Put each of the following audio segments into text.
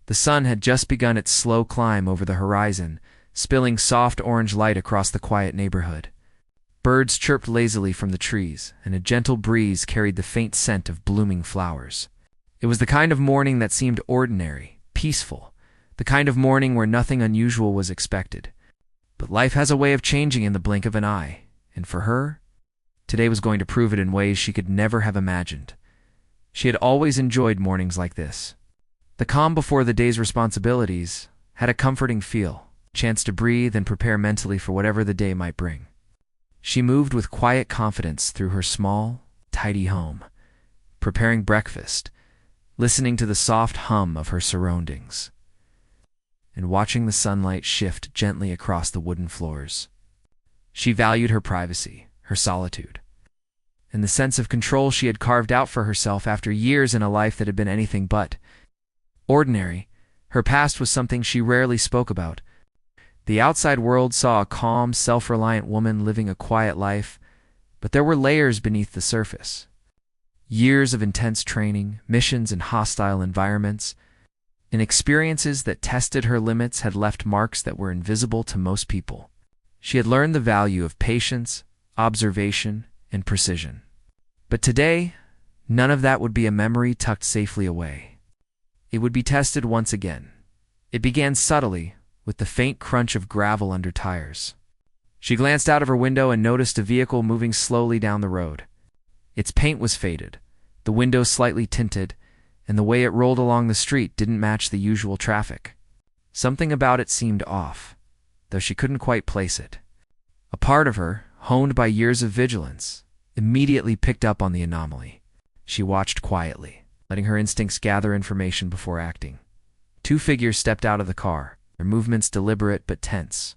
The sun had just begun its slow climb over the horizon, spilling soft orange light across the quiet neighborhood. Birds chirped lazily from the trees, and a gentle breeze carried the faint scent of blooming flowers. It was the kind of morning that seemed ordinary, peaceful, the kind of morning where nothing unusual was expected. But life has a way of changing in the blink of an eye, and for her, today was going to prove it in ways she could never have imagined. She had always enjoyed mornings like this. The calm before the day's responsibilities had a comforting feel, a chance to breathe and prepare mentally for whatever the day might bring. She moved with quiet confidence through her small, tidy home, preparing breakfast, listening to the soft hum of her surroundings, and watching the sunlight shift gently across the wooden floors. She valued her privacy, her solitude, and the sense of control she had carved out for herself after years in a life that had been anything but ordinary. Her past was something she rarely spoke about. The outside world saw a calm, self-reliant woman living a quiet life, but there were layers beneath the surface. Years of intense training, missions in hostile environments, and experiences that tested her limits had left marks that were invisible to most people. She had learned the value of patience, observation, and precision. But today, none of that would be a memory tucked safely away. It would be tested once again. It began subtly, with the faint crunch of gravel under tires. She glanced out of her window and noticed a vehicle moving slowly down the road. Its paint was faded, the windows slightly tinted, and the way it rolled along the street didn't match the usual traffic. Something about it seemed off, though she couldn't quite place it. A part of her, honed by years of vigilance, immediately picked up on the anomaly. She watched quietly, letting her instincts gather information before acting. Two figures stepped out of the car, their movements deliberate but tense.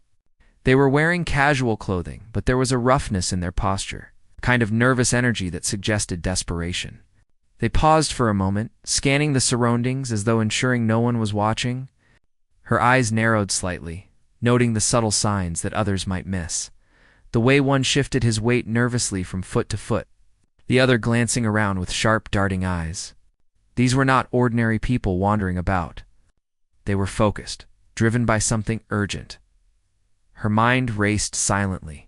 They were wearing casual clothing, but there was a roughness in their posture, a kind of nervous energy that suggested desperation. They paused for a moment, scanning the surroundings as though ensuring no one was watching. Her eyes narrowed slightly, noting the subtle signs that others might miss. The way one shifted his weight nervously from foot to foot, the other glancing around with sharp, darting eyes. These were not ordinary people wandering about. They were focused, driven by something urgent. Her mind raced silently,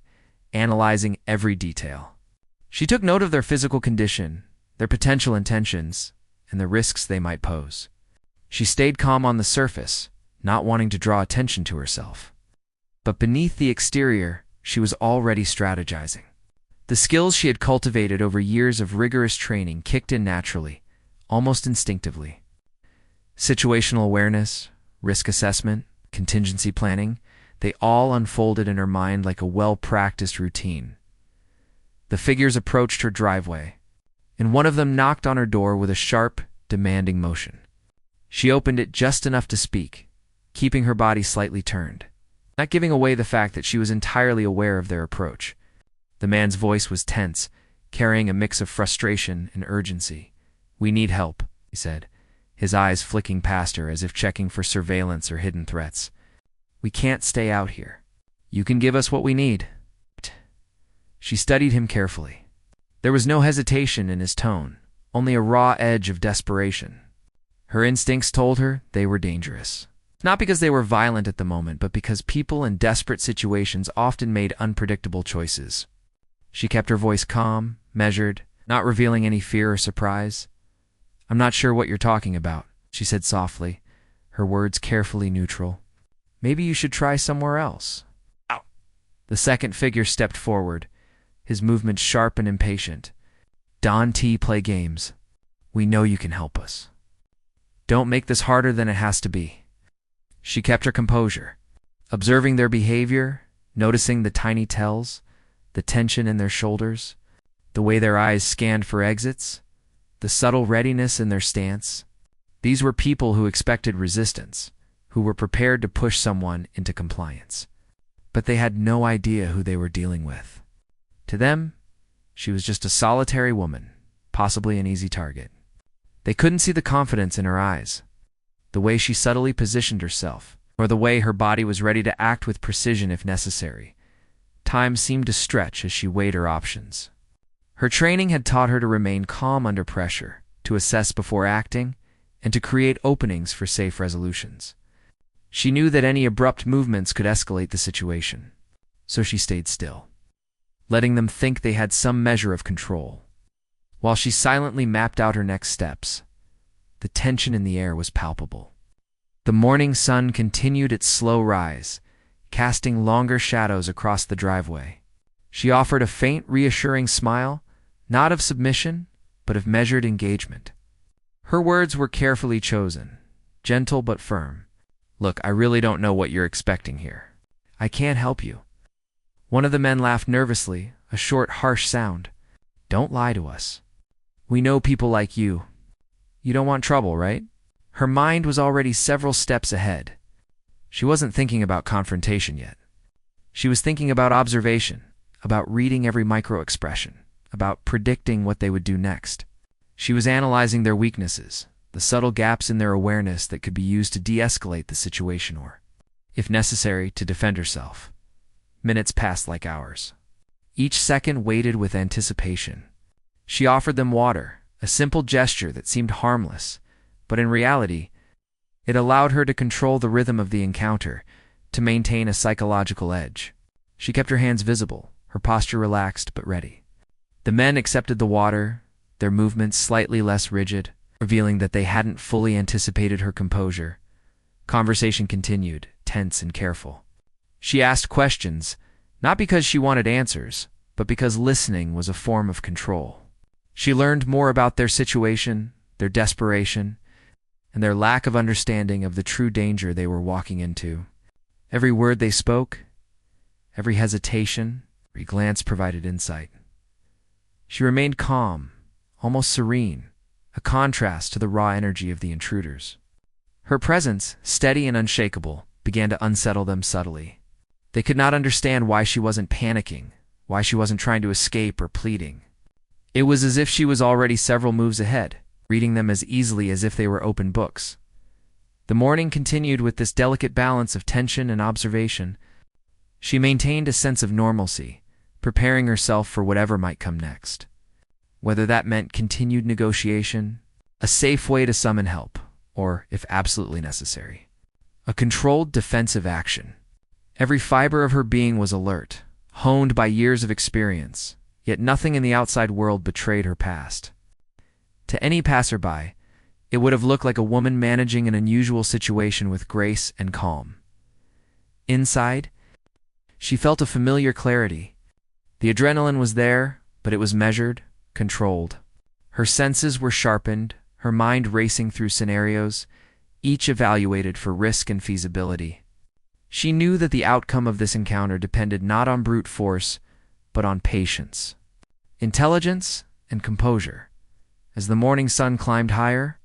analyzing every detail. She took note of their physical condition, their potential intentions, and the risks they might pose. She stayed calm on the surface, not wanting to draw attention to herself. But beneath the exterior, she was already strategizing. The skills she had cultivated over years of rigorous training kicked in naturally, almost instinctively. Situational awareness, risk assessment, contingency planning, they all unfolded in her mind like a well-practiced routine. The figures approached her driveway, and one of them knocked on her door with a sharp, demanding motion. She opened it just enough to speak, keeping her body slightly turned, not giving away the fact that she was entirely aware of their approach. The man's voice was tense, carrying a mix of frustration and urgency. "We need help," he said, his eyes flicking past her as if checking for surveillance or hidden threats. "We can't stay out here. You can give us what we need." She studied him carefully. There was no hesitation in his tone, only a raw edge of desperation. Her instincts told her they were dangerous. Not because they were violent at the moment, but because people in desperate situations often made unpredictable choices. She kept her voice calm, measured, not revealing any fear or surprise. "I'm not sure what you're talking about," she said softly, her words carefully neutral. "Maybe you should try somewhere else." Ow. The second figure stepped forward, his movements sharp and impatient. "Don T, play games. We know you can help us. Don't make this harder than it has to be." She kept her composure, observing their behavior, noticing the tiny tells, the tension in their shoulders, the way their eyes scanned for exits, the subtle readiness in their stance. These were people who expected resistance, who were prepared to push someone into compliance. But they had no idea who they were dealing with. To them, she was just a solitary woman, possibly an easy target. They couldn't see the confidence in her eyes, the way she subtly positioned herself, or the way her body was ready to act with precision if necessary. Time seemed to stretch as she weighed her options. Her training had taught her to remain calm under pressure, to assess before acting, and to create openings for safe resolutions. She knew that any abrupt movements could escalate the situation, so she stayed still, letting them think they had some measure of control. While she silently mapped out her next steps, the tension in the air was palpable. The morning sun continued its slow rise, casting longer shadows across the driveway. She offered a faint, reassuring smile, not of submission, but of measured engagement. Her words were carefully chosen, gentle but firm. "Look, I really don't know what you're expecting here. I can't help you." One of the men laughed nervously, a short, harsh sound. "Don't lie to us. We know people like you. You don't want trouble, right?" Her mind was already several steps ahead. She wasn't thinking about confrontation yet. She was thinking about observation, about reading every micro-expression, about predicting what they would do next. She was analyzing their weaknesses, the subtle gaps in their awareness that could be used to de-escalate the situation or, if necessary, to defend herself. Minutes passed like hours. Each second waited with anticipation. She offered them water, a simple gesture that seemed harmless, but in reality, it allowed her to control the rhythm of the encounter, to maintain a psychological edge. She kept her hands visible, her posture relaxed but ready. The men accepted the water, their movements slightly less rigid, revealing that they hadn't fully anticipated her composure. Conversation continued, tense and careful. She asked questions, not because she wanted answers, but because listening was a form of control. She learned more about their situation, their desperation, and their lack of understanding of the true danger they were walking into. Every word they spoke, every hesitation, every glance provided insight. She remained calm, almost serene, a contrast to the raw energy of the intruders. Her presence, steady and unshakable, began to unsettle them subtly. They could not understand why she wasn't panicking, why she wasn't trying to escape or pleading. It was as if she was already several moves ahead, reading them as easily as if they were open books. The morning continued with this delicate balance of tension and observation. She maintained a sense of normalcy, preparing herself for whatever might come next. Whether that meant continued negotiation, a safe way to summon help, or, if absolutely necessary, a controlled defensive action. Every fiber of her being was alert, honed by years of experience, yet nothing in the outside world betrayed her past. To any passerby, it would have looked like a woman managing an unusual situation with grace and calm. Inside, she felt a familiar clarity. The adrenaline was there, but it was measured, controlled. Her senses were sharpened, her mind racing through scenarios, each evaluated for risk and feasibility. She knew that the outcome of this encounter depended not on brute force, but on patience, intelligence, and composure. As the morning sun climbed higher,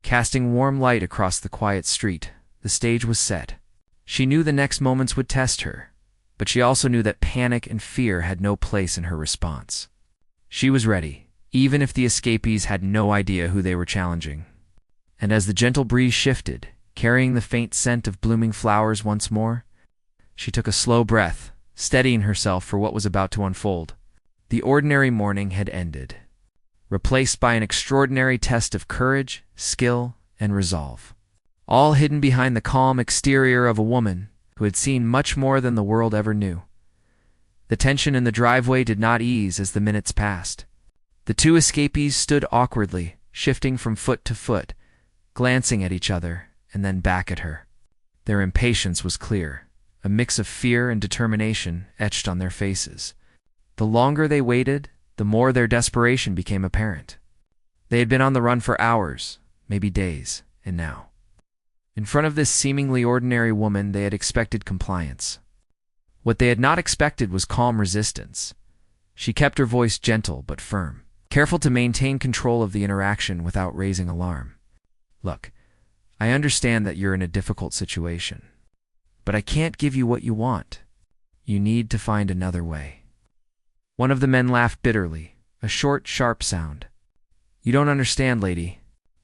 casting warm light across the quiet street, the stage was set. She knew the next moments would test her, but she also knew that panic and fear had no place in her response. She was ready, even if the escapees had no idea who they were challenging. And as the gentle breeze shifted, carrying the faint scent of blooming flowers once more, she took a slow breath, steadying herself for what was about to unfold. The ordinary morning had ended, replaced by an extraordinary test of courage, skill, and resolve, all hidden behind the calm exterior of a woman who had seen much more than the world ever knew. The tension in the driveway did not ease as the minutes passed. The two escapees stood awkwardly, shifting from foot to foot, glancing at each other and then back at her. Their impatience was clear, a mix of fear and determination etched on their faces. The longer they waited, the more their desperation became apparent. They had been on the run for hours, maybe days, and now, in front of this seemingly ordinary woman, they had expected compliance. What they had not expected was calm resistance. She kept her voice gentle but firm, careful to maintain control of the interaction without raising alarm. "Look, I understand that you're in a difficult situation, but I can't give you what you want. You need to find another way." One of the men laughed bitterly, a short, sharp sound. "You don't understand, lady.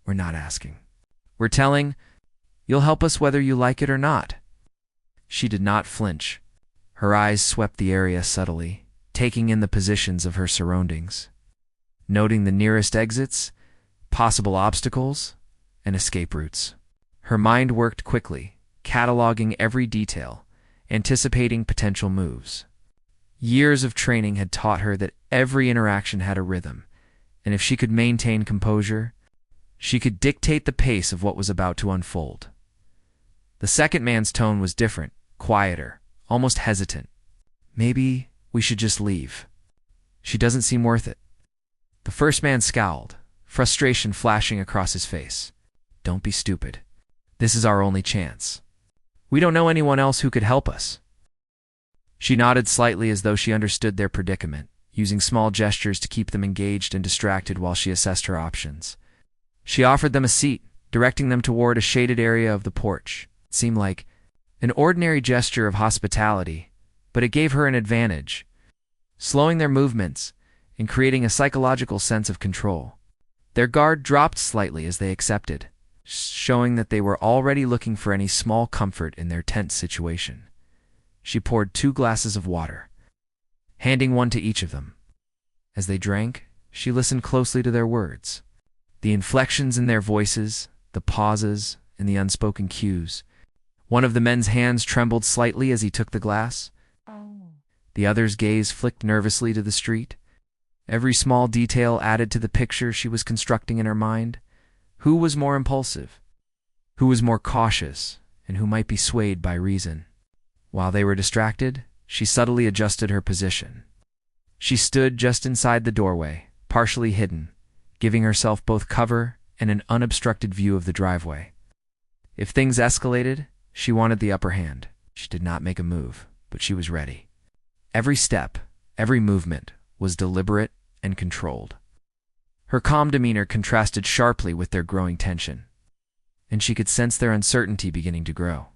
We're not asking. We're telling, you'll help us whether you like it or not." She did not flinch. Her eyes swept the area subtly, taking in the positions of her surroundings, noting the nearest exits, possible obstacles, and escape routes. Her mind worked quickly, cataloging every detail, anticipating potential moves. Years of training had taught her that every interaction had a rhythm, and if she could maintain composure, she could dictate the pace of what was about to unfold. The second man's tone was different, quieter, almost hesitant. Maybe we should just leave. She doesn't seem worth it. The first man scowled, frustration flashing across his face. Don't be stupid. This is our only chance. We don't know anyone else who could help us. She nodded slightly as though she understood their predicament, using small gestures to keep them engaged and distracted while she assessed her options. She offered them a seat, directing them toward a shaded area of the porch. It seemed like an ordinary gesture of hospitality, but it gave her an advantage, slowing their movements and creating a psychological sense of control. Their guard dropped slightly as they accepted, showing that they were already looking for any small comfort in their tense situation. She poured 2 glasses of water, handing one to each of them. As they drank, she listened closely to their words, the inflections in their voices, the pauses, and the unspoken cues. One of the men's hands trembled slightly as he took the glass. The other's gaze flicked nervously to the street. Every small detail added to the picture she was constructing in her mind. Who was more impulsive? Who was more cautious? And who might be swayed by reason? While they were distracted, she subtly adjusted her position. She stood just inside the doorway, partially hidden, giving herself both cover and an unobstructed view of the driveway. If things escalated, she wanted the upper hand. She did not make a move, but she was ready. Every step, every movement was deliberate and controlled. Her calm demeanor contrasted sharply with their growing tension, and she could sense their uncertainty beginning to grow.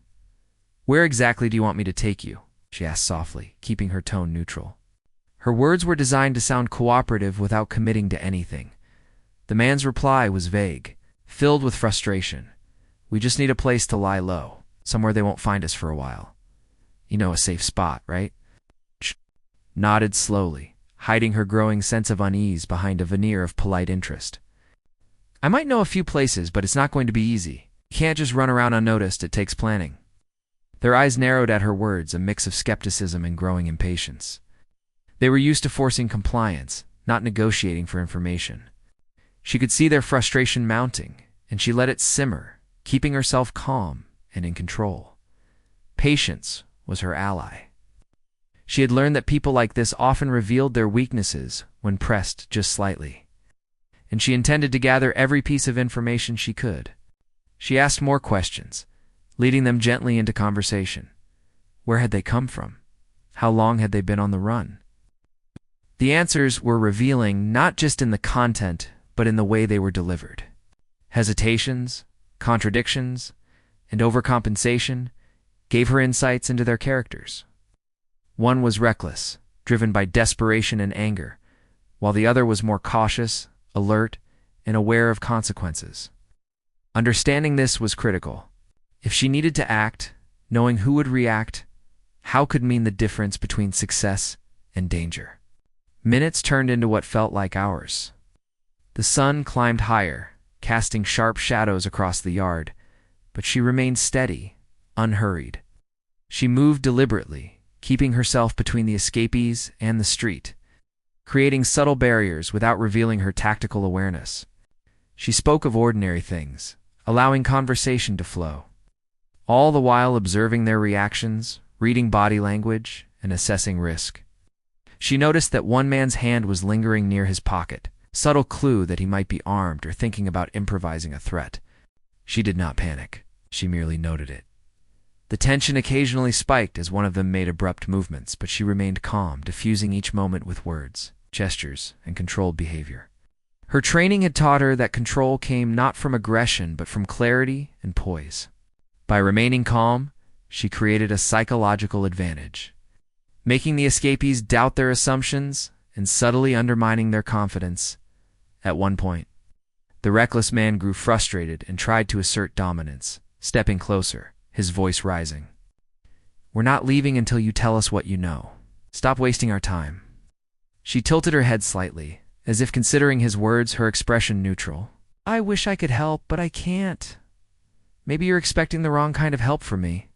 "Where exactly do you want me to take you?" she asked softly, keeping her tone neutral. Her words were designed to sound cooperative without committing to anything. The man's reply was vague, filled with frustration. "We just need a place to lie low, somewhere they won't find us for a while. You know, a safe spot, right?" She nodded slowly, hiding her growing sense of unease behind a veneer of polite interest. "I might know a few places, but it's not going to be easy. You can't just run around unnoticed, it takes planning." Their eyes narrowed at her words, a mix of skepticism and growing impatience. They were used to forcing compliance, not negotiating for information. She could see their frustration mounting, and she let it simmer, keeping herself calm and in control. Patience was her ally. She had learned that people like this often revealed their weaknesses when pressed just slightly, and she intended to gather every piece of information she could. She asked more questions, leading them gently into conversation. Where had they come from? How long had they been on the run? The answers were revealing not just in the content, but in the way they were delivered. Hesitations, contradictions, and overcompensation gave her insights into their characters. One was reckless, driven by desperation and anger, while the other was more cautious, alert, and aware of consequences. Understanding this was critical. If she needed to act, knowing who would react, how could mean the difference between success and danger. Minutes turned into what felt like hours. The sun climbed higher, casting sharp shadows across the yard, but she remained steady, unhurried. She moved deliberately, keeping herself between the escapees and the street, creating subtle barriers without revealing her tactical awareness. She spoke of ordinary things, allowing conversation to flow, all the while observing their reactions, reading body language, and assessing risk. She noticed that one man's hand was lingering near his pocket, subtle clue that he might be armed or thinking about improvising a threat. She did not panic. She merely noted it. The tension occasionally spiked as one of them made abrupt movements, but she remained calm, diffusing each moment with words, gestures, and controlled behavior. Her training had taught her that control came not from aggression, but from clarity and poise. By remaining calm, she created a psychological advantage, making the escapees doubt their assumptions and subtly undermining their confidence. At one point, the reckless man grew frustrated and tried to assert dominance, stepping closer, his voice rising. "We're not leaving until you tell us what you know. Stop wasting our time." She tilted her head slightly, as if considering his words, her expression neutral. I wish I could help, but I can't. Maybe you're expecting the wrong kind of help from me.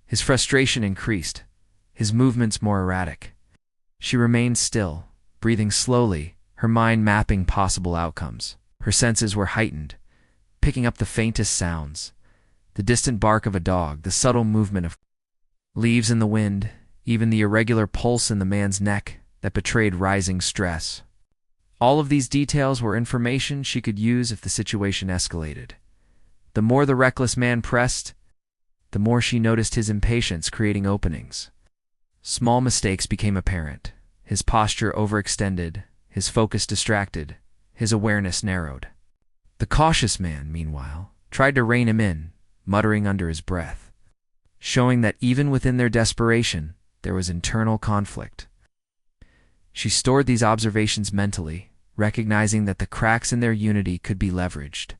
His frustration increased, his movements more erratic. She remained still, breathing slowly, her mind mapping possible outcomes. Her senses were heightened, picking up the faintest sounds, the distant bark of a dog, the subtle movement of leaves in the wind, even the irregular pulse in the man's neck that betrayed rising stress. All of these details were information she could use if the situation escalated. The more the reckless man pressed, the more she noticed his impatience creating openings. Small mistakes became apparent. His posture overextended, his focus distracted, his awareness narrowed. The cautious man, meanwhile, tried to rein him in, muttering under his breath, showing that even within their desperation, there was internal conflict. She stored these observations mentally, recognizing that the cracks in their unity could be leveraged.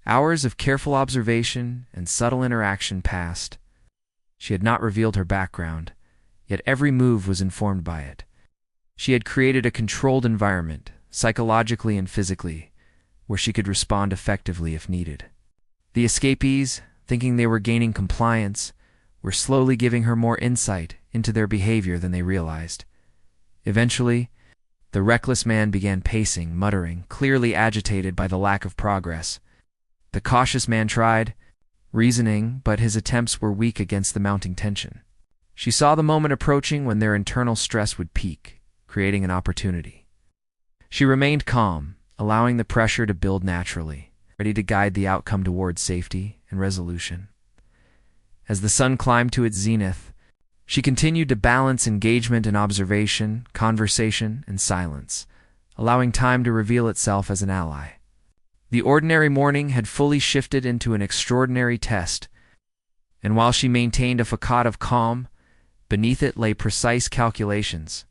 Hours of careful observation and subtle interaction passed. She had not revealed her background, yet every move was informed by it. She had created a controlled environment, psychologically and physically, where she could respond effectively if needed. The escapees, thinking they were gaining compliance, were slowly giving her more insight into their behavior than they realized. Eventually, the reckless man began pacing, muttering, clearly agitated by the lack of progress. The cautious man tried, reasoning, but his attempts were weak against the mounting tension. She saw the moment approaching when their internal stress would peak, creating an opportunity. She remained calm, allowing the pressure to build naturally, ready to guide the outcome toward safety and resolution. As the sun climbed to its zenith, she continued to balance engagement and observation, conversation and silence, allowing time to reveal itself as an ally. The ordinary morning had fully shifted into an extraordinary test, and while she maintained a facade of calm, beneath it lay precise calculations,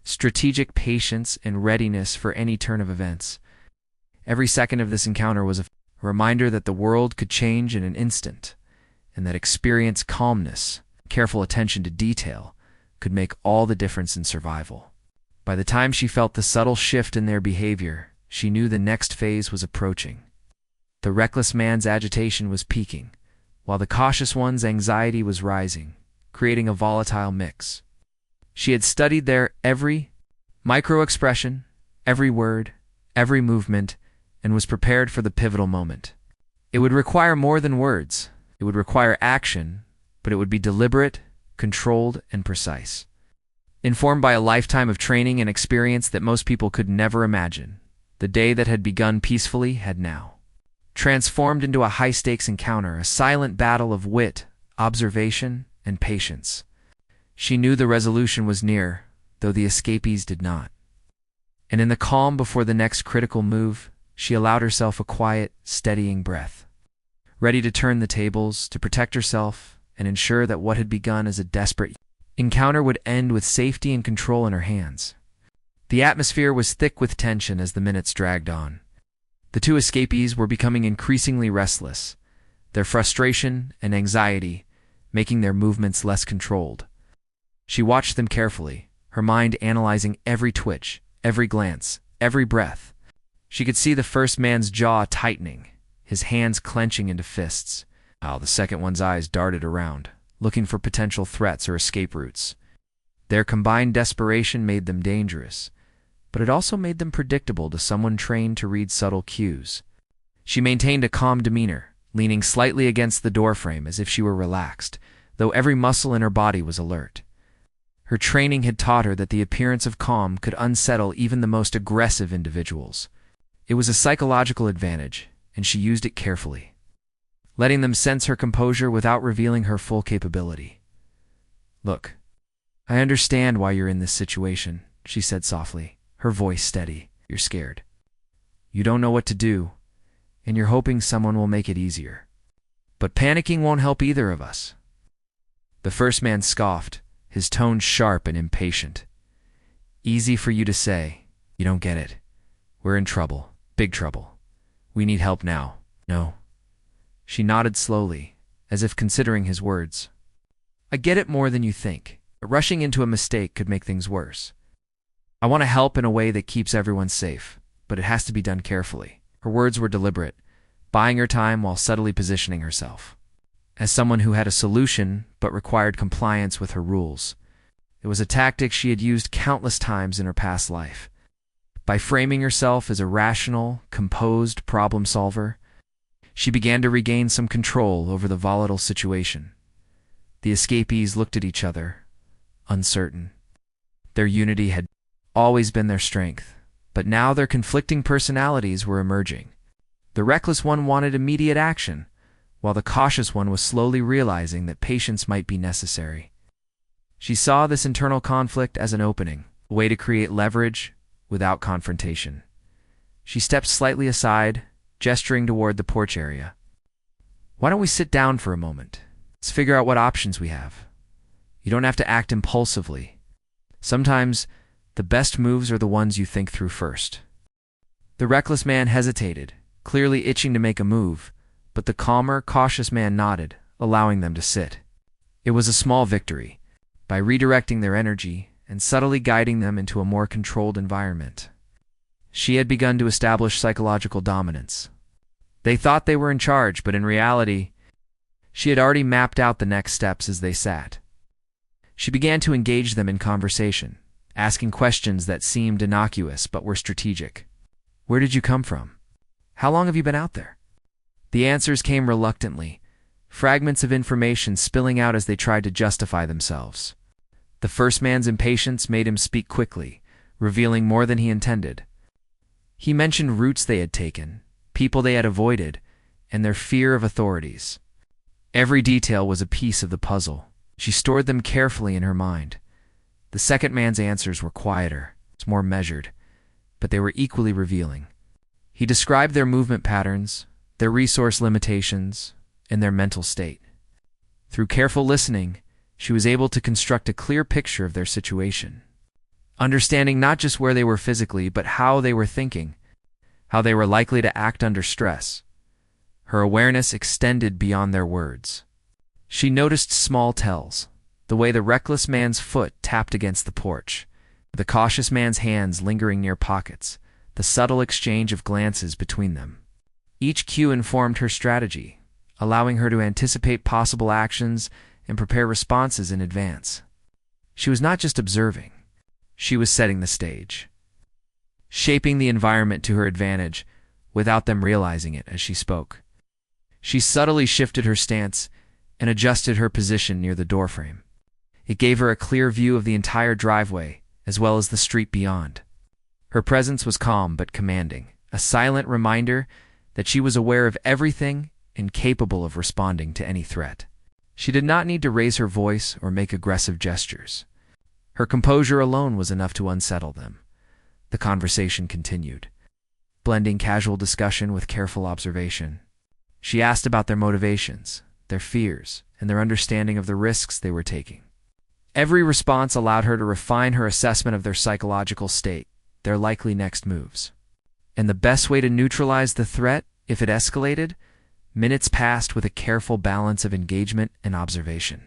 strategic patience and readiness for any turn of events. Every second of this encounter was a reminder that the world could change in an instant, and that experienced calmness, careful attention to detail, could make all the difference in survival. By the time she felt the subtle shift in their behavior, she knew the next phase was approaching. The reckless man's agitation was peaking, while the cautious one's anxiety was rising, creating a volatile mix. She had studied their every micro-expression, every word, every movement, and was prepared for the pivotal moment. It would require more than words. It would require action, but it would be deliberate, controlled, and precise. Informed by a lifetime of training and experience that most people could never imagine, the day that had begun peacefully had now transformed into a high-stakes encounter, a silent battle of wit, observation, and patience. She knew the resolution was near, though the escapees did not. And in the calm before the next critical move, she allowed herself a quiet, steadying breath, ready to turn the tables, to protect herself, and ensure that what had begun as a desperate encounter would end with safety and control in her hands. The atmosphere was thick with tension as the minutes dragged on. The two escapees were becoming increasingly restless, their frustration and anxiety making their movements less controlled. She watched them carefully, her mind analyzing every twitch, every glance, every breath. She could see the first man's jaw tightening, his hands clenching into fists, while the second one's eyes darted around, looking for potential threats or escape routes. Their combined desperation made them dangerous, but it also made them predictable to someone trained to read subtle cues. She maintained a calm demeanor, leaning slightly against the doorframe as if she were relaxed, though every muscle in her body was alert. Her training had taught her that the appearance of calm could unsettle even the most aggressive individuals. It was a psychological advantage, and she used it carefully, letting them sense her composure without revealing her full capability. "Look, I understand why you're in this situation," she said softly, her voice steady. "You're scared. You don't know what to do, and you're hoping someone will make it easier. But panicking won't help either of us." The first man scoffed, his tone sharp and impatient. "Easy for you to say. You don't get it. We're in trouble, big trouble. We need help now." "No." She nodded slowly, as if considering his words. "I get it more than you think. Rushing into a mistake could make things worse. I want to help in a way that keeps everyone safe, but it has to be done carefully. Her words were deliberate, buying her time while subtly positioning herself as someone who had a solution but required compliance with her rules. It was a tactic she had used countless times in her past life. By framing herself as a rational, composed problem solver, she began to regain some control over the volatile situation. The escapees looked at each other, uncertain. Their unity had always been their strength, but now their conflicting personalities were emerging. The reckless one wanted immediate action, while the cautious one was slowly realizing that patience might be necessary. She saw this internal conflict as an opening, a way to create leverage without confrontation. She stepped slightly aside, gesturing toward the porch area. "Why don't we sit down for a moment? Let's figure out what options we have. You don't have to act impulsively. Sometimes the best moves are the ones you think through first." The reckless man hesitated, clearly itching to make a move, but the calmer, cautious man nodded, allowing them to sit. It was a small victory, by redirecting their energy and subtly guiding them into a more controlled environment. She had begun to establish psychological dominance. They thought they were in charge, but in reality, she had already mapped out the next steps as they sat. She began to engage them in conversation, asking questions that seemed innocuous but were strategic. "Where did you come from? How long have you been out there?" The answers came reluctantly, fragments of information spilling out as they tried to justify themselves. The first man's impatience made him speak quickly, revealing more than he intended. He mentioned routes they had taken, people they had avoided, and their fear of authorities. Every detail was a piece of the puzzle. She stored them carefully in her mind. The second man's answers were quieter, more measured, but they were equally revealing. He described their movement patterns, their resource limitations, and their mental state. Through careful listening, she was able to construct a clear picture of their situation, understanding not just where they were physically, but how they were thinking, how they were likely to act under stress. Her awareness extended beyond their words. She noticed small tells, the way the reckless man's foot tapped against the porch, the cautious man's hands lingering near pockets, the subtle exchange of glances between them. Each cue informed her strategy, allowing her to anticipate possible actions and prepare responses in advance. She was not just observing, she was setting the stage, shaping the environment to her advantage without them realizing it as she spoke. She subtly shifted her stance and adjusted her position near the doorframe. It gave her a clear view of the entire driveway, as well as the street beyond. Her presence was calm but commanding, a silent reminder that she was aware of everything and capable of responding to any threat. She did not need to raise her voice or make aggressive gestures. Her composure alone was enough to unsettle them. The conversation continued, blending casual discussion with careful observation. She asked about their motivations, their fears, and their understanding of the risks they were taking. Every response allowed her to refine her assessment of their psychological state, their likely next moves. And the best way to neutralize the threat, if it escalated, minutes passed with a careful balance of engagement and observation.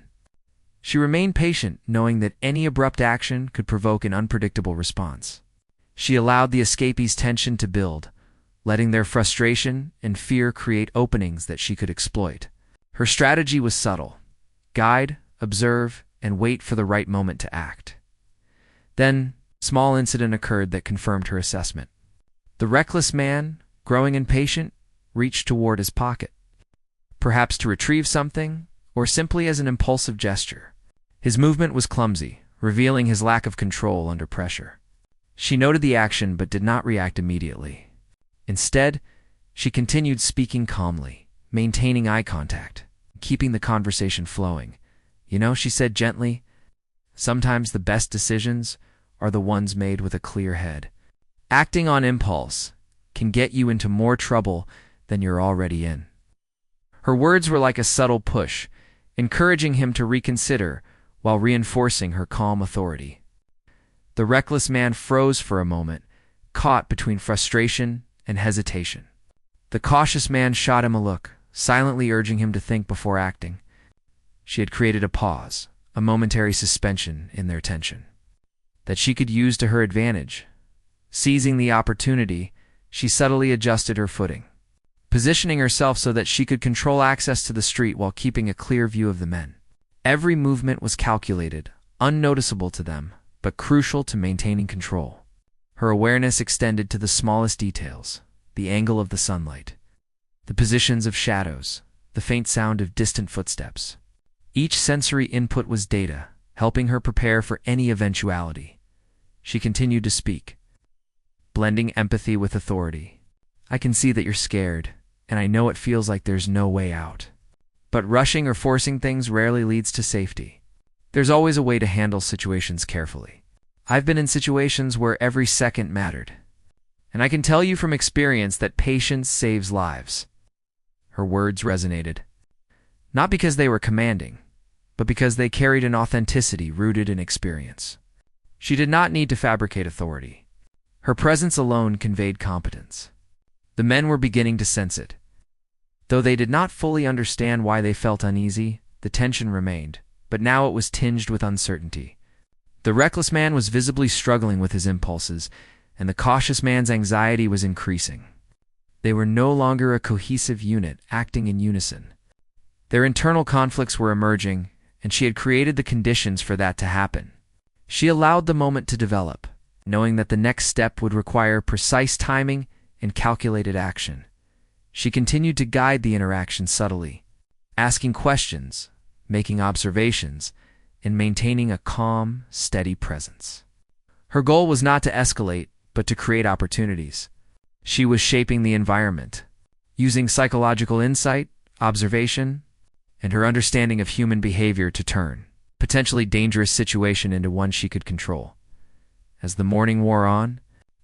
She remained patient, knowing that any abrupt action could provoke an unpredictable response. She allowed the escapees' tension to build, letting their frustration and fear create openings that she could exploit. Her strategy was subtle: guide, observe, and wait for the right moment to act. Then, a small incident occurred that confirmed her assessment. The reckless man, growing impatient, reached toward his pocket, perhaps to retrieve something, or simply as an impulsive gesture. His movement was clumsy, revealing his lack of control under pressure. She noted the action but did not react immediately. Instead, she continued speaking calmly, maintaining eye contact, keeping the conversation flowing. "You know," she said gently, "sometimes the best decisions are the ones made with a clear head. Acting on impulse can get you into more trouble than you're already in." Her words were like a subtle push, encouraging him to reconsider while reinforcing her calm authority. The reckless man froze for a moment, caught between frustration and hesitation. The cautious man shot him a look, silently urging him to think before acting. She had created a pause, a momentary suspension in their tension, that she could use to her advantage. Seizing the opportunity, She subtly adjusted her footing, positioning herself so that she could control access to the street while keeping a clear view of the men. Every movement was calculated, unnoticeable to them, but crucial to maintaining control. Her awareness extended to the smallest details: the angle of the sunlight, the positions of shadows, the faint sound of distant footsteps. Each sensory input was data, helping her prepare for any eventuality. She continued to speak, blending empathy with authority. "I can see that you're scared, and I know it feels like there's no way out. But rushing or forcing things rarely leads to safety. There's always a way to handle situations carefully. I've been in situations where every second mattered, and I can tell you from experience that patience saves lives." Her words resonated, not because they were commanding, but because they carried an authenticity rooted in experience. She did not need to fabricate authority. Her presence alone conveyed competence. The men were beginning to sense it. Though they did not fully understand why they felt uneasy, the tension remained, but now it was tinged with uncertainty. The reckless man was visibly struggling with his impulses, and the cautious man's anxiety was increasing. They were no longer a cohesive unit acting in unison. Their internal conflicts were emerging, and she had created the conditions for that to happen. She allowed the moment to develop, knowing that the next step would require precise timing and calculated action. She continued to guide the interaction subtly, asking questions, making observations, and maintaining a calm, steady presence. Her goal was not to escalate, but to create opportunities. She was shaping the environment, using psychological insight, observation, and her understanding of human behavior to turn a potentially dangerous situation into one she could control. As the morning wore on,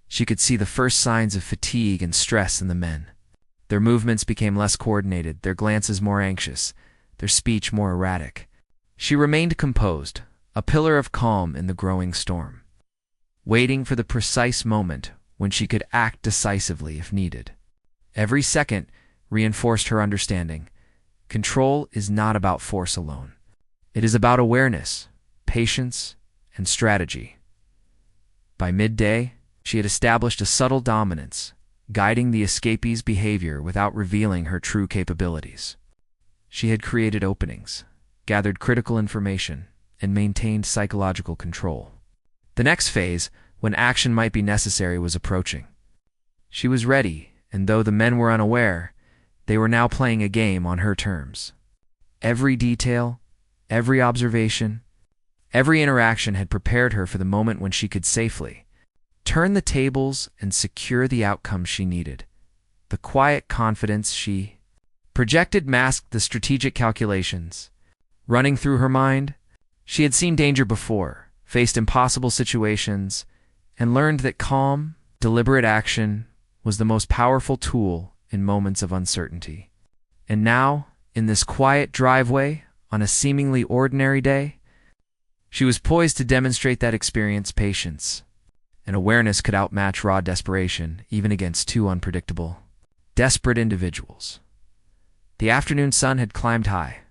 she could see the first signs of fatigue and stress in the men. Their movements became less coordinated, their glances more anxious, their speech more erratic. She remained composed, a pillar of calm in the growing storm, waiting for the precise moment when she could act decisively if needed. Every second reinforced her understanding. Control is not about force alone. It is about awareness, patience, and strategy. By midday, she had established a subtle dominance, guiding the escapee's behavior without revealing her true capabilities. She had created openings, gathered critical information, and maintained psychological control. The next phase, when action might be necessary, was approaching. She was ready, and though the men were unaware, they were now playing a game on her terms. Every detail, every observation, every interaction had prepared her for the moment when she could safely turn the tables and secure the outcome she needed. The quiet confidence she projected masked the strategic calculations. Running through her mind, she had seen danger before, faced impossible situations, and learned that calm, deliberate action was the most powerful tool in moments of uncertainty. And now, in this quiet driveway, on a seemingly ordinary day, she was poised to demonstrate that experience, patience, and awareness could outmatch raw desperation, even against two unpredictable, desperate individuals. The afternoon sun had climbed high,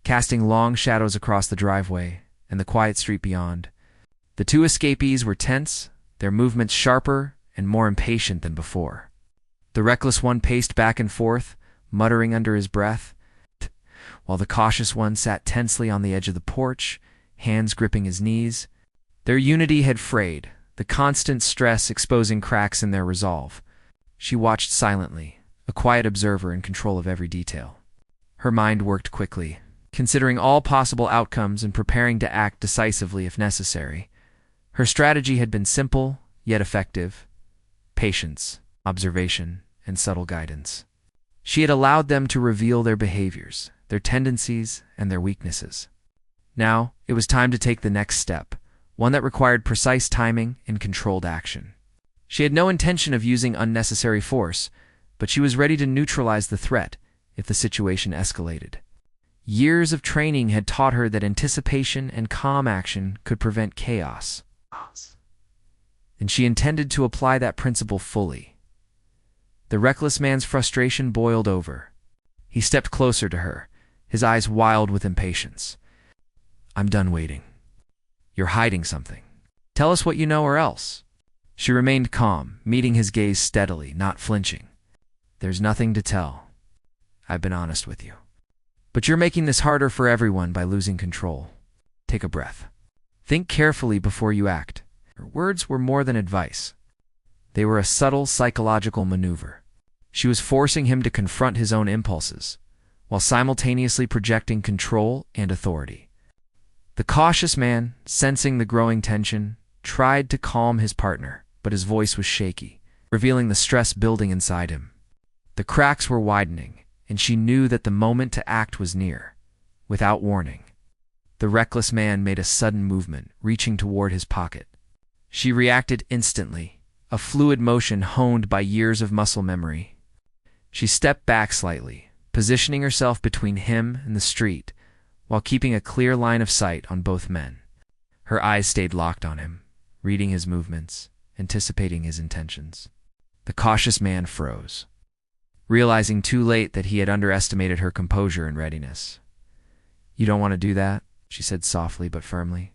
casting long shadows across the driveway and the quiet street beyond. The two escapees were tense, their movements sharper and more impatient than before. The reckless one paced back and forth, muttering under his breath, while the cautious one sat tensely on the edge of the porch, hands gripping his knees. Their unity had frayed, the constant stress exposing cracks in their resolve. She watched silently, a quiet observer in control of every detail. Her mind worked quickly, considering all possible outcomes and preparing to act decisively if necessary. Her strategy had been simple, yet effective: patience, observation, and subtle guidance. She had allowed them to reveal their behaviors, their tendencies, and their weaknesses. Now, it was time to take the next step, one that required precise timing and controlled action. She had no intention of using unnecessary force, but she was ready to neutralize the threat if the situation escalated. Years of training had taught her that anticipation and calm action could prevent chaos, and she intended to apply that principle fully. The reckless man's frustration boiled over. He stepped closer to her, his eyes wild with impatience. "I'm done waiting. You're hiding something. Tell us what you know or else." She remained calm, meeting his gaze steadily, not flinching. "There's nothing to tell. I've been honest with you. But you're making this harder for everyone by losing control. Take a breath. Think carefully before you act." Her words were more than advice. They were a subtle psychological maneuver. She was forcing him to confront his own impulses, while simultaneously projecting control and authority. The cautious man, sensing the growing tension, tried to calm his partner, but his voice was shaky, revealing the stress building inside him. The cracks were widening, and she knew that the moment to act was near. Without warning, the reckless man made a sudden movement, reaching toward his pocket. She reacted instantly, a fluid motion honed by years of muscle memory. She stepped back slightly, positioning herself between him and the street, while keeping a clear line of sight on both men. Her eyes stayed locked on him, reading his movements, anticipating his intentions. The cautious man froze, realizing too late that he had underestimated her composure and readiness. "You don't want to do that?" she said softly but firmly.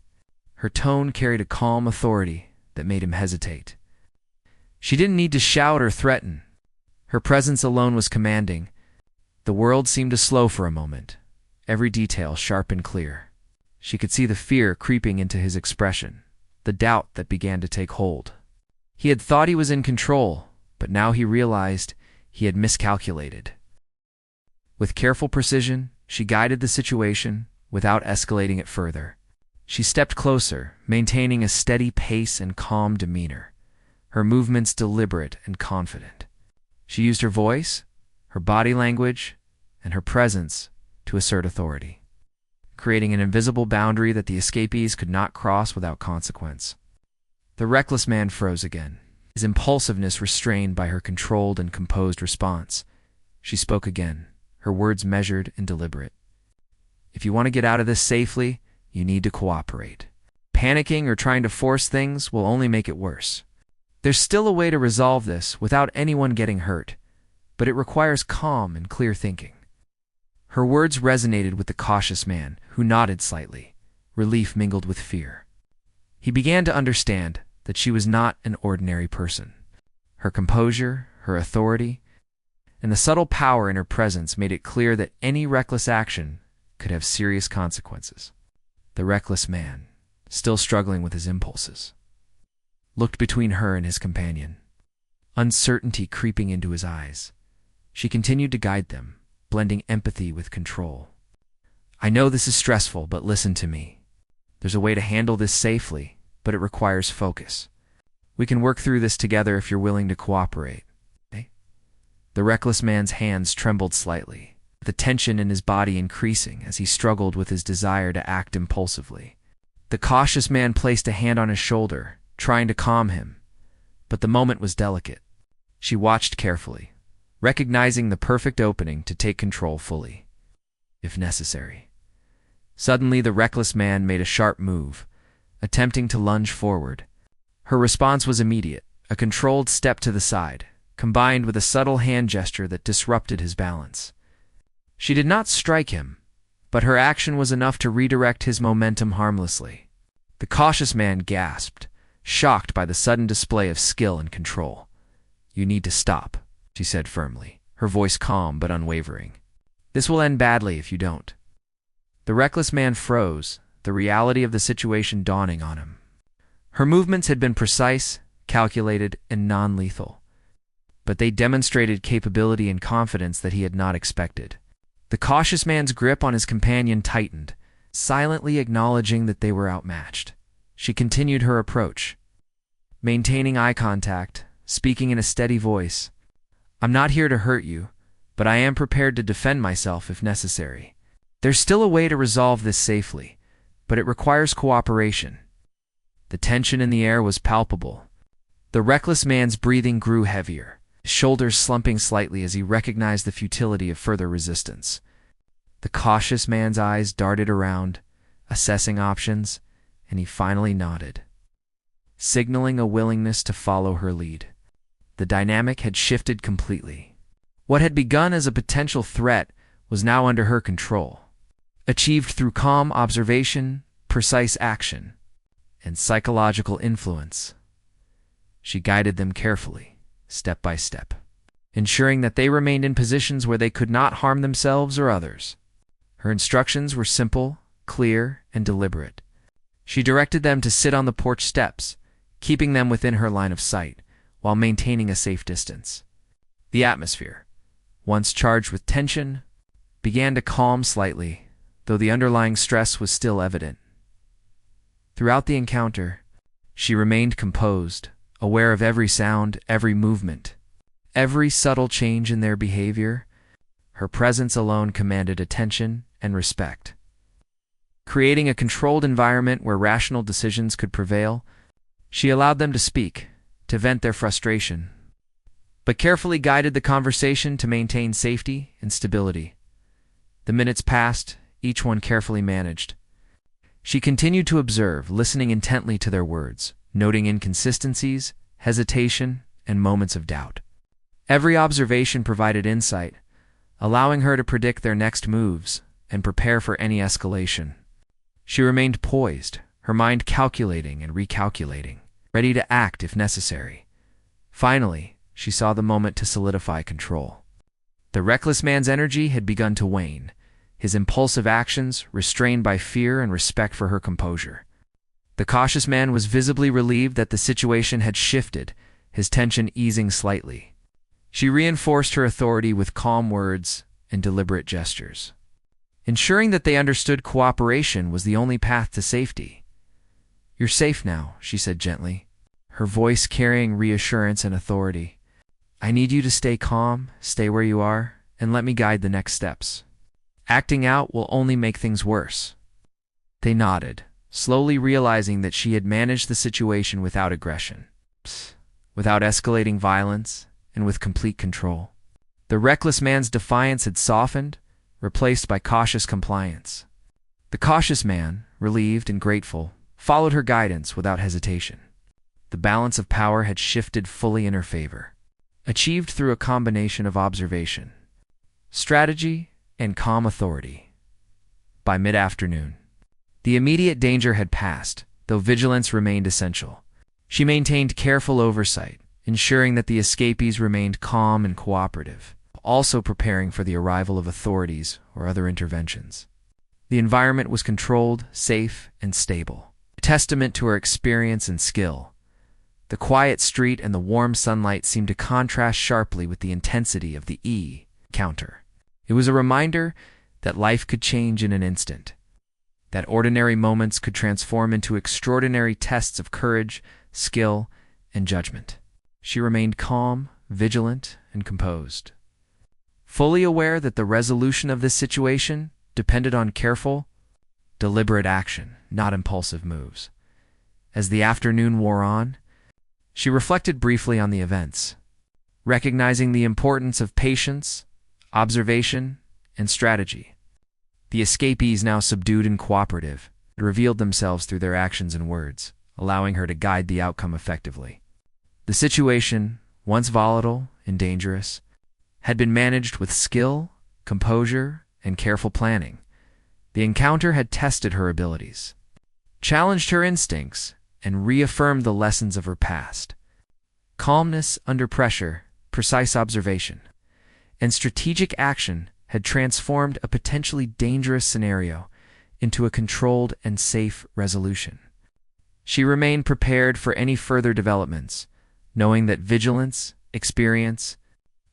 Her tone carried a calm authority that made him hesitate. She didn't need to shout or threaten. Her presence alone was commanding. The world seemed to slow for a moment, every detail sharp and clear. She could see the fear creeping into his expression, the doubt that began to take hold. He had thought he was in control, but now he realized he had miscalculated. With careful precision, she guided the situation without escalating it further. She stepped closer, maintaining a steady pace and calm demeanor, her movements deliberate and confident. She used her voice, her body language, and her presence to assert authority, creating an invisible boundary that the escapees could not cross without consequence. The reckless man froze again, his impulsiveness restrained by her controlled and composed response. She spoke again, her words measured and deliberate. "If you want to get out of this safely, you need to cooperate. Panicking or trying to force things will only make it worse. There's still a way to resolve this without anyone getting hurt, but it requires calm and clear thinking." Her words resonated with the cautious man, who nodded slightly, relief mingled with fear. He began to understand that she was not an ordinary person. Her composure, her authority, and the subtle power in her presence made it clear that any reckless action could have serious consequences. The reckless man, still struggling with his impulses, looked between her and his companion, uncertainty creeping into his eyes. She continued to guide them, blending empathy with control. "I know this is stressful, but listen to me. There's a way to handle this safely, but it requires focus. We can work through this together if you're willing to cooperate." Okay? The reckless man's hands trembled slightly, the tension in his body increasing as he struggled with his desire to act impulsively. The cautious man placed a hand on his shoulder, trying to calm him, but the moment was delicate. She watched carefully, recognizing the perfect opening to take control fully, if necessary. Suddenly, the reckless man made a sharp move, attempting to lunge forward. Her response was immediate, a controlled step to the side, combined with a subtle hand gesture that disrupted his balance. She did not strike him, but her action was enough to redirect his momentum harmlessly. The cautious man gasped, shocked by the sudden display of skill and control. "You need to stop," she said firmly, her voice calm but unwavering. "This will end badly if you don't." The reckless man froze, the reality of the situation dawning on him. Her movements had been precise, calculated, and non-lethal, but they demonstrated capability and confidence that he had not expected. The cautious man's grip on his companion tightened, silently acknowledging that they were outmatched. She continued her approach, maintaining eye contact, speaking in a steady voice. "I'm not here to hurt you, but I am prepared to defend myself if necessary. There's still a way to resolve this safely, but it requires cooperation." The tension in the air was palpable. The reckless man's breathing grew heavier, his shoulders slumping slightly as he recognized the futility of further resistance. The cautious man's eyes darted around, assessing options, and he finally nodded, signaling a willingness to follow her lead. The dynamic had shifted completely. What had begun as a potential threat was now under her control, achieved through calm observation, precise action, and psychological influence. she guided them carefully, step by step, ensuring that they remained in positions where they could not harm themselves or others. Her instructions were simple, clear, and deliberate. She directed them to sit on the porch steps, keeping them within her line of sight, while maintaining a safe distance. The atmosphere, once charged with tension, began to calm slightly, though the underlying stress was still evident. Throughout the encounter, she remained composed, aware of every sound, every movement, every subtle change in their behavior. Her presence alone commanded attention and respect. Creating a controlled environment where rational decisions could prevail, she allowed them to speak, to vent their frustration, but carefully guided the conversation to maintain safety and stability. The minutes passed, each one carefully managed. She continued to observe, listening intently to their words, noting inconsistencies, hesitation, and moments of doubt. Every observation provided insight, allowing her to predict their next moves and prepare for any escalation. She remained poised, her mind calculating and recalculating, ready to act if necessary. Finally, she saw the moment to solidify control. The reckless man's energy had begun to wane, his impulsive actions restrained by fear and respect for her composure. The cautious man was visibly relieved that the situation had shifted, his tension easing slightly. She reinforced her authority with calm words and deliberate gestures, ensuring that they understood cooperation was the only path to safety. "You're safe now," she said gently, her voice carrying reassurance and authority. "I need you to stay calm, stay where you are, and let me guide the next steps. Acting out will only make things worse." They nodded, slowly realizing that she had managed the situation without aggression, without escalating violence, and with complete control. The reckless man's defiance had softened, replaced by cautious compliance. The cautious man, relieved and grateful, followed her guidance without hesitation. The balance of power had shifted fully in her favor, achieved through a combination of observation, strategy, and calm authority. By mid-afternoon, the immediate danger had passed, though vigilance remained essential. She maintained careful oversight, ensuring that the escapees remained calm and cooperative, also preparing for the arrival of authorities or other interventions. The environment was controlled, safe, and stable, a testament to her experience and skill. The quiet street and the warm sunlight seemed to contrast sharply with the intensity of the encounter. It was a reminder that life could change in an instant, that ordinary moments could transform into extraordinary tests of courage, skill, and judgment. She remained calm, vigilant, and composed, fully aware that the resolution of this situation depended on careful, deliberate action, not impulsive moves. As the afternoon wore on, she reflected briefly on the events, recognizing the importance of patience, observation, and strategy. The escapees, now subdued and cooperative, revealed themselves through their actions and words, allowing her to guide the outcome effectively. The situation, once volatile and dangerous, had been managed with skill, composure, and careful planning. The encounter had tested her abilities, challenged her instincts, and reaffirmed the lessons of her past. Calmness under pressure, precise observation, and strategic action had transformed a potentially dangerous scenario into a controlled and safe resolution. She remained prepared for any further developments, knowing that vigilance, experience,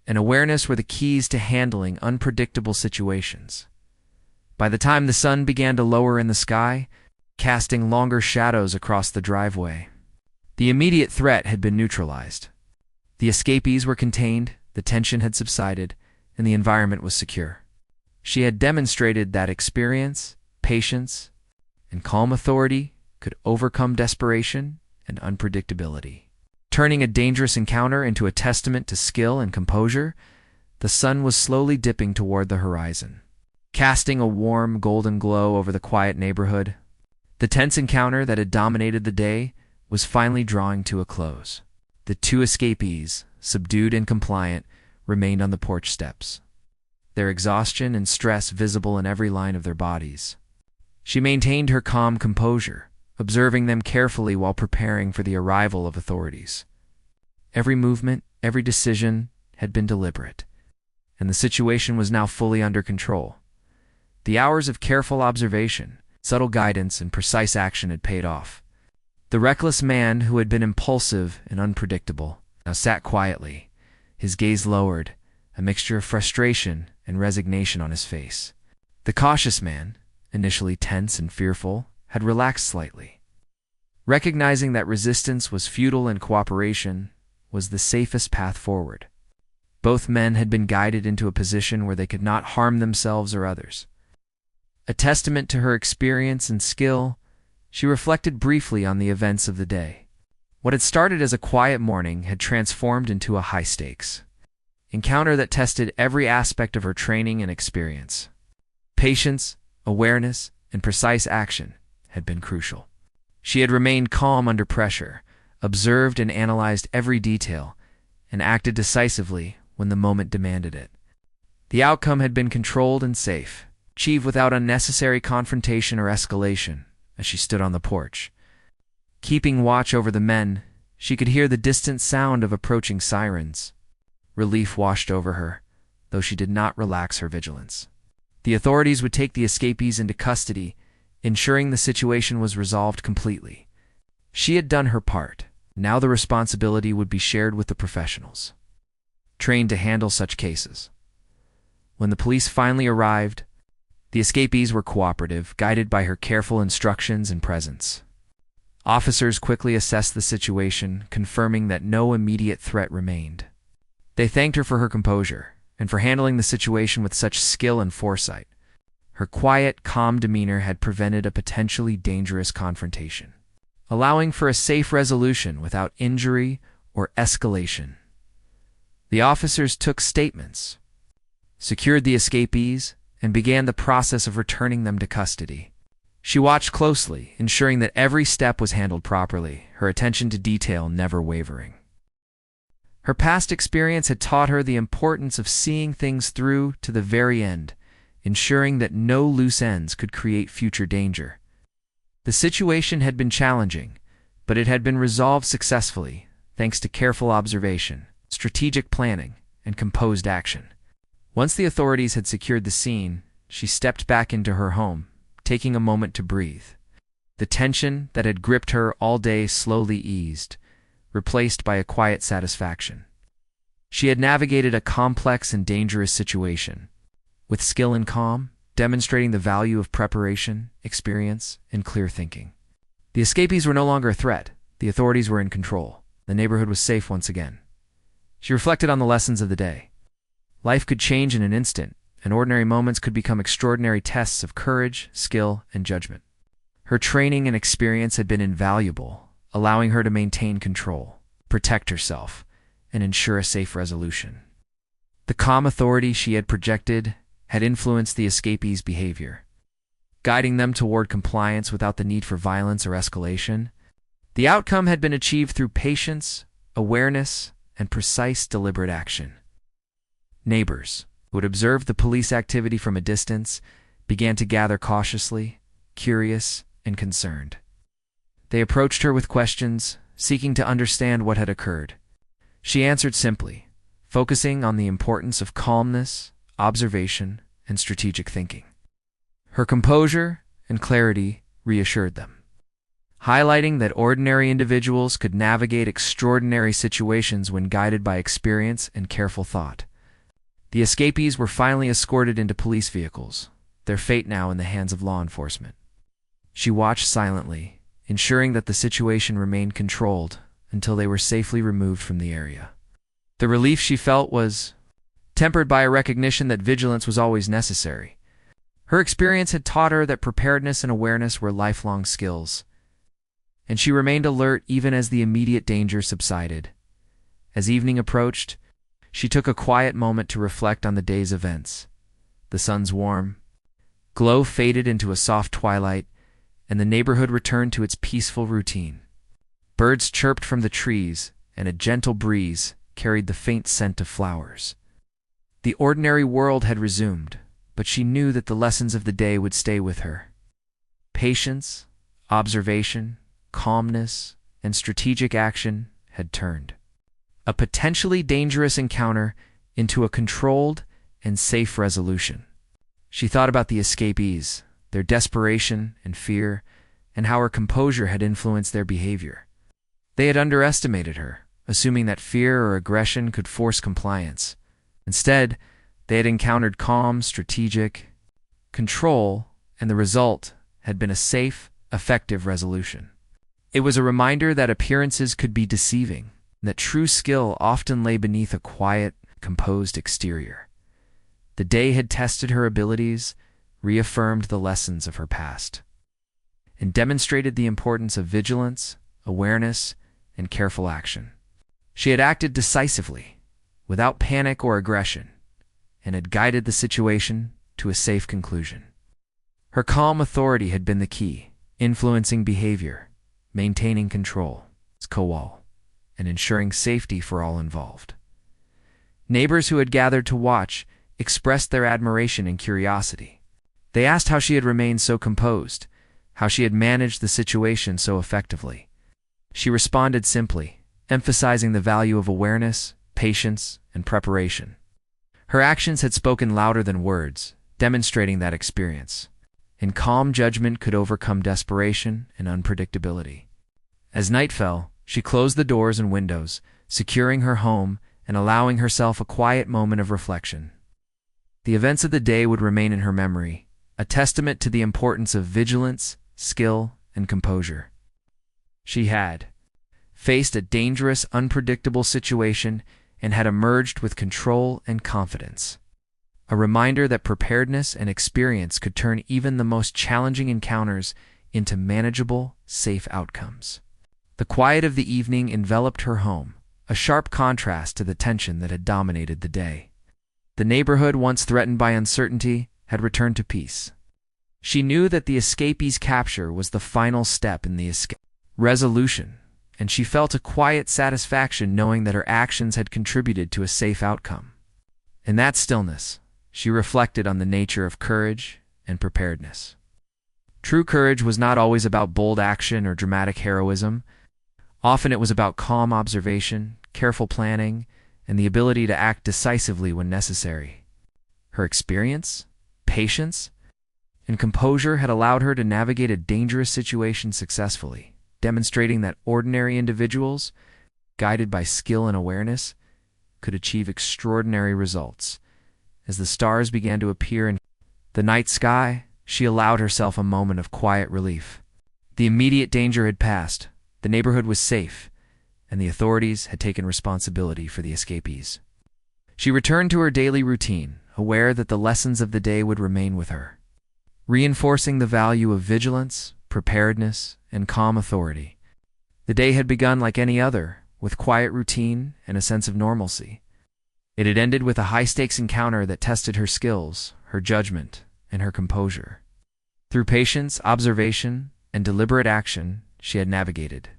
and awareness were the keys to handling unpredictable situations. By the time the sun began to lower in the sky, casting longer shadows across the driveway, the immediate threat had been neutralized. The escapees were contained, the tension had subsided, and the environment was secure. She had demonstrated that experience, patience, and calm authority could overcome desperation and unpredictability. Turning a dangerous encounter into a testament to skill and composure, the sun was slowly dipping toward the horizon, casting a warm golden glow over the quiet neighborhood. The tense encounter that had dominated the day was finally drawing to a close. The two escapees, subdued and compliant, remained on the porch steps, their exhaustion and stress visible in every line of their bodies. She maintained her calm composure, observing them carefully while preparing for the arrival of authorities. Every movement, every decision had been deliberate, and the situation was now fully under control. The hours of careful observation, subtle guidance, and precise action had paid off. The reckless man, who had been impulsive and unpredictable, now sat quietly, his gaze lowered, a mixture of frustration and resignation on his face. The cautious man, initially tense and fearful, had relaxed slightly, recognizing that resistance was futile and cooperation was the safest path forward. Both men had been guided into a position where they could not harm themselves or others. A testament to her experience and skill, she reflected briefly on the events of the day. What had started as a quiet morning had transformed into a high-stakes encounter that tested every aspect of her training and experience. Patience, awareness, and precise action had been crucial. She had remained calm under pressure, observed and analyzed every detail, and acted decisively when the moment demanded it. The outcome had been controlled and safe, achieved without unnecessary confrontation or escalation. As she stood on the porch, keeping watch over the men, she could hear the distant sound of approaching sirens. Relief washed over her, though she did not relax her vigilance. The authorities would take the escapees into custody, ensuring the situation was resolved completely. She had done her part. Now the responsibility would be shared with the professionals, trained to handle such cases. When the police finally arrived, the escapees were cooperative, guided by her careful instructions and presence. Officers quickly assessed the situation, confirming that no immediate threat remained. They thanked her for her composure and for handling the situation with such skill and foresight. Her quiet, calm demeanor had prevented a potentially dangerous confrontation, allowing for a safe resolution without injury or escalation. The officers took statements, secured the escapees, and began the process of returning them to custody. She watched closely, ensuring that every step was handled properly, her attention to detail never wavering. Her past experience had taught her the importance of seeing things through to the very end, ensuring that no loose ends could create future danger. The situation had been challenging, but it had been resolved successfully, thanks to careful observation, strategic planning, and composed action. Once the authorities had secured the scene, she stepped back into her home, taking a moment to breathe. The tension that had gripped her all day slowly eased, replaced by a quiet satisfaction. She had navigated a complex and dangerous situation, with skill and calm, demonstrating the value of preparation, experience, and clear thinking. The escapees were no longer a threat. The authorities were in control. The neighborhood was safe once again. She reflected on the lessons of the day. Life could change in an instant, and ordinary moments could become extraordinary tests of courage, skill, and judgment. Her training and experience had been invaluable, allowing her to maintain control, protect herself, and ensure a safe resolution. The calm authority she had projected had influenced the escapees' behavior, guiding them toward compliance without the need for violence or escalation. The outcome had been achieved through patience, awareness, and precise, deliberate action. Neighbors, who had observed the police activity from a distance, began to gather cautiously, curious, and concerned. They approached her with questions, seeking to understand what had occurred. She answered simply, focusing on the importance of calmness, observation, and strategic thinking. Her composure and clarity reassured them, highlighting that ordinary individuals could navigate extraordinary situations when guided by experience and careful thought. The escapees were finally escorted into police vehicles, their fate now in the hands of law enforcement. She watched silently, ensuring that the situation remained controlled until they were safely removed from the area. The relief she felt was tempered by a recognition that vigilance was always necessary. Her experience had taught her that preparedness and awareness were lifelong skills, and she remained alert even as the immediate danger subsided. As evening approached, she took a quiet moment to reflect on the day's events. The sun's warm glow faded into a soft twilight, and the neighborhood returned to its peaceful routine. Birds chirped from the trees, and a gentle breeze carried the faint scent of flowers. The ordinary world had resumed, but she knew that the lessons of the day would stay with her. Patience, observation, calmness, and strategic action had turned a potentially dangerous encounter into a controlled and safe resolution. She thought about the escapees, their desperation and fear, and how her composure had influenced their behavior. They had underestimated her, assuming that fear or aggression could force compliance. Instead, they had encountered calm, strategic control, and the result had been a safe, effective resolution. It was a reminder that appearances could be deceiving, and that true skill often lay beneath a quiet, composed exterior. The day had tested her abilities, reaffirmed the lessons of her past, and demonstrated the importance of vigilance, awareness, and careful action. She had acted decisively, without panic or aggression, and had guided the situation to a safe conclusion. Her calm authority had been the key, influencing behavior, maintaining control, and ensuring safety for all involved. Neighbors who had gathered to watch expressed their admiration and curiosity. They asked how she had remained so composed, how she had managed the situation so effectively. She responded simply, emphasizing the value of awareness, patience, and preparation. Her actions had spoken louder than words, demonstrating that experience, and calm judgment could overcome desperation and unpredictability. As night fell, she closed the doors and windows, securing her home and allowing herself a quiet moment of reflection. The events of the day would remain in her memory, a testament to the importance of vigilance, skill, and composure. She had faced a dangerous, unpredictable situation and had emerged with control and confidence. A reminder that preparedness and experience could turn even the most challenging encounters into manageable, safe outcomes. The quiet of the evening enveloped her home, a sharp contrast to the tension that had dominated the day. The neighborhood, once threatened by uncertainty, had returned to peace. She knew that the escapee's capture was the final step in the resolution, and she felt a quiet satisfaction knowing that her actions had contributed to a safe outcome. In that stillness, she reflected on the nature of courage and preparedness. True courage was not always about bold action or dramatic heroism. Often it was about calm observation, careful planning, and the ability to act decisively when necessary. Her experience, patience, and composure had allowed her to navigate a dangerous situation successfully, demonstrating that ordinary individuals, guided by skill and awareness, could achieve extraordinary results. As the stars began to appear in the night sky, she allowed herself a moment of quiet relief. The immediate danger had passed, the neighborhood was safe, and the authorities had taken responsibility for the escapees. She returned to her daily routine, aware that the lessons of the day would remain with her, reinforcing the value of vigilance, preparedness, and calm authority. The day had begun like any other, with quiet routine and a sense of normalcy. It had ended with a high-stakes encounter that tested her skills, her judgment, and her composure. Through patience, observation, and deliberate action, she had navigated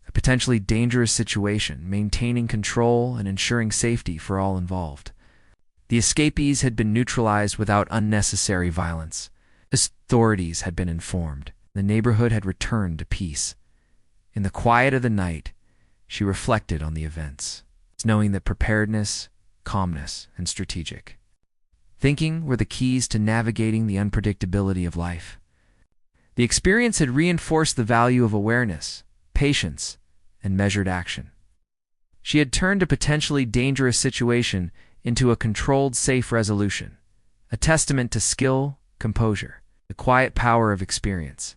a potentially dangerous situation, maintaining control and ensuring safety for all involved. The escapees had been neutralized without unnecessary violence. Authorities had been informed. The neighborhood had returned to peace. In the quiet of the night, she reflected on the events, knowing that preparedness, calmness, and strategic thinking were the keys to navigating the unpredictability of life. The experience had reinforced the value of awareness, patience, and measured action. She had turned a potentially dangerous situation into a controlled, safe resolution, a testament to skill, composure, the quiet power of experience.